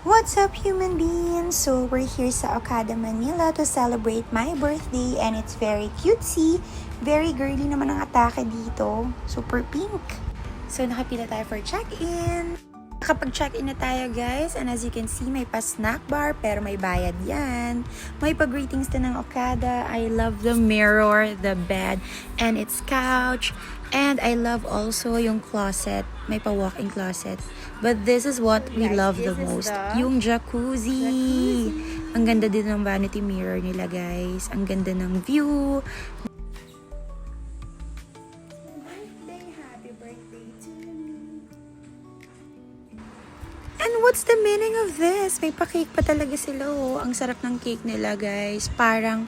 What's up, human beings? So we're here sa Okada, Manila to celebrate my birthday and it's very cutesy. Very girly naman ang atake dito. Super pink. So nakapila tayo for check-in. Nakapag-check-in na tayo, guys, and as you can see, may pa-snack bar pero may bayad yan. May pag-greetings din ng Okada. I love the mirror, the bed, and its couch. And I love also yung closet. May pa-walk-in closet. But this is what we love the most. Yung jacuzzi. Ang ganda din ng vanity mirror nila, guys. Ang ganda ng view. And what's the meaning of this? May pa-cake pa talaga sila, oh. Ang sarap ng cake nila, guys. Parang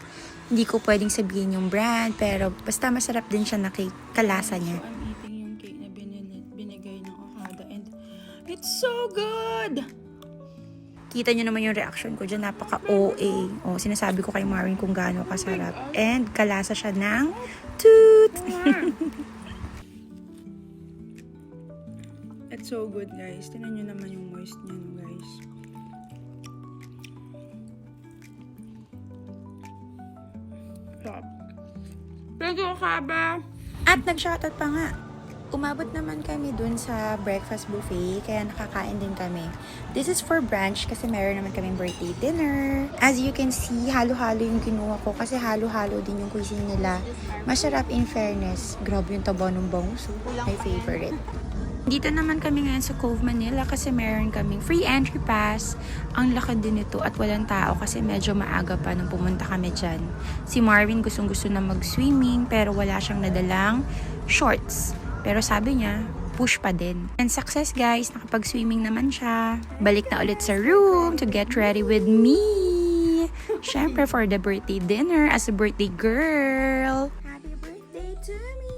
hindi ko pwedeng sabihin yung brand, pero basta masarap din siya na cake. Kalasa niya. So, I'm eating yung cake na binigay ng Okada and it's so good! Kita nyo naman yung reaction ko dyan. Napaka-OA. Oh, sinasabi ko kay Marin kung gaano kasarap. And kalasa siya ng toot! It's so good, guys. Tingnan nyo naman yung moist niya, no, guys. Stop. Thank you, Okada! At nag-shoutout pa nga. Umabot naman kami dun sa breakfast buffet, kaya nakakain din kami. This is for brunch kasi meron naman kaming birthday dinner. As you can see, halo-halo yung kinuha ko kasi halo-halo din yung cuisine nila. Masarap in fairness. Grabe yung taba ng bangus. My favorite. Dito naman kami ngayon sa Cove, Manila kasi meron kaming free entry pass. Ang lakad din ito at walang tao kasi medyo maaga pa nung pumunta kami dyan. Si Marvin gustong-gusto na mag-swimming pero wala siyang nadalang shorts. Pero sabi niya, push pa din. And success, guys, nakapag-swimming naman siya. Balik na ulit sa room to get ready with me. Syempre for the birthday dinner as a birthday girl. Happy birthday to me!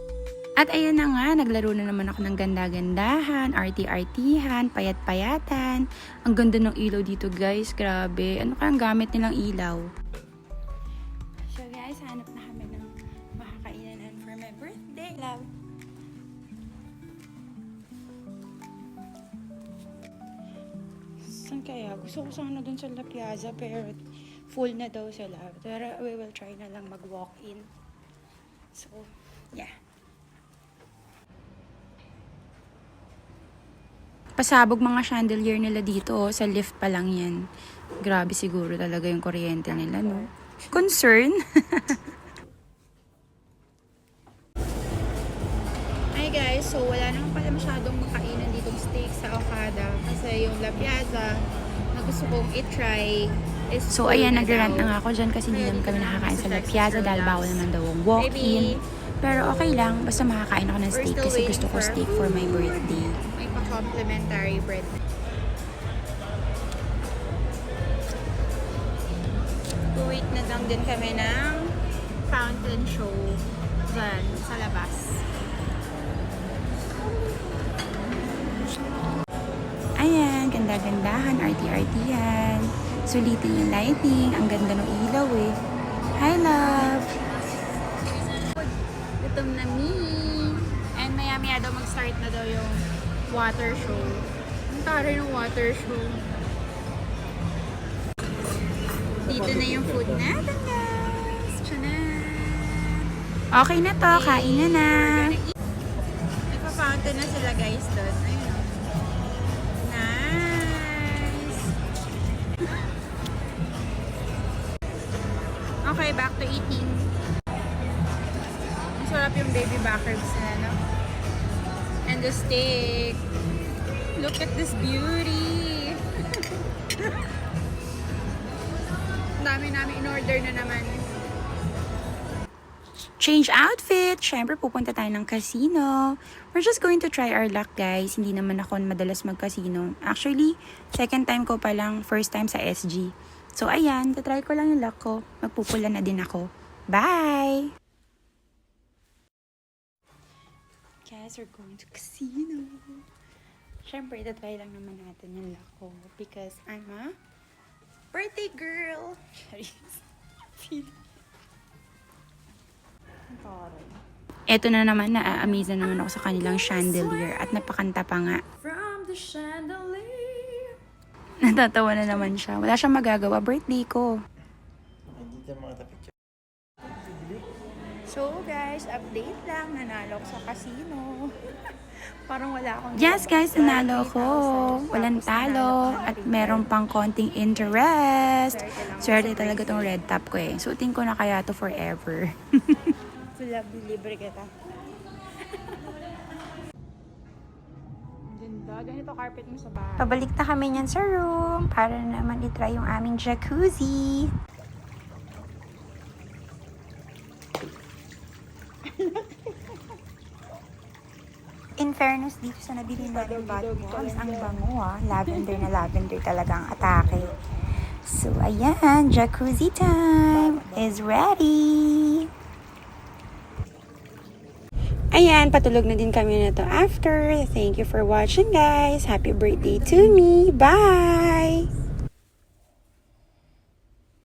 At ayan na nga, naglaro na naman ako ng ganda-gandahan, arty-artyhan, payat-payatan. Ang ganda ng ilaw dito, guys. Grabe. Ano kayang gamit nilang ilaw? So guys, hanap na kami ng makakainan for my birthday. Love. Saan kaya? Gusto ko sana dun sa La Piazza pero full na daw sila. Pero we will try na lang mag-walk-in. So, yeah. Pasabog mga chandelier nila dito, oh. Sa lift pa lang yan. Grabe siguro talaga yung kuryente nila, no? Concern? Hi guys, so wala naman pala masyadong makainan ditong steak sa Okada. Kasi yung La Piazza na gusto kong i-try is so ayan, nag-rant na nga ako dyan kasi hindi naman kami nakakain sa La Piazza dahil bawal naman daw ang walk-in. Pero okay lang, basta makakain ako ng steak kasi gusto ko steak for my birthday. Complimentary bread. Wait na lang din kami ng fountain show dyan sa labas. Ayan, ganda-gandahan, arty-artyhan. Sulitin yung lighting. Ang ganda ng ilaw eh. Hi, love! Gutom na me. And maya-maya daw mag-start na daw yung water show. Ang taray ng water show. Dito na yung food natin, guys. Tiyanan! Okay na to. Kain na na. Nagpa-fountain na sila, guys, doon. Ayun, oh. Nice! Okay, back to eating. Ang sarap yung baby back ribs na, no? And the steak. Look at this beauty. Dami namin in-order na naman. Change outfit. Syempre, pupunta tayo ng casino. We're just going to try our luck, guys. Hindi naman ako madalas mag-casino. Actually, second time ko pa lang. First time sa SG. So, ayan. Tatry ko lang yung luck ko. Magpupula na din ako. Bye! Guys, we're going to casino. Siyempre, itatry lang naman natin yung luck ko because I'm a birthday girl. Eto na naman, na-amaze na naman ako sa kanilang chandelier at napakanta pa nga. From the chandelier. Natatawa na naman siya. Wala siyang magagawa. Birthday ko. So guys, update lang. Nanalo ko sa casino. Parang wala akong... Yes guys, nanalo ko. Walang talo. At meron pang konting interest. Swerte talaga tong red top ko eh. Suotin ko na kaya to forever. Libre kita. Ganda. Ganito carpet mo sa bahay. Pabalik na kami niyan sa room para naman itry yung aming jacuzzi. In fairness, dito sa nabili namin bath ang bango Lavender na lavender talaga ang atake. So, ayan, jacuzzi time is ready. Ayan, patulog na din kami na to after. Thank you for watching, guys. Happy birthday to me. Bye!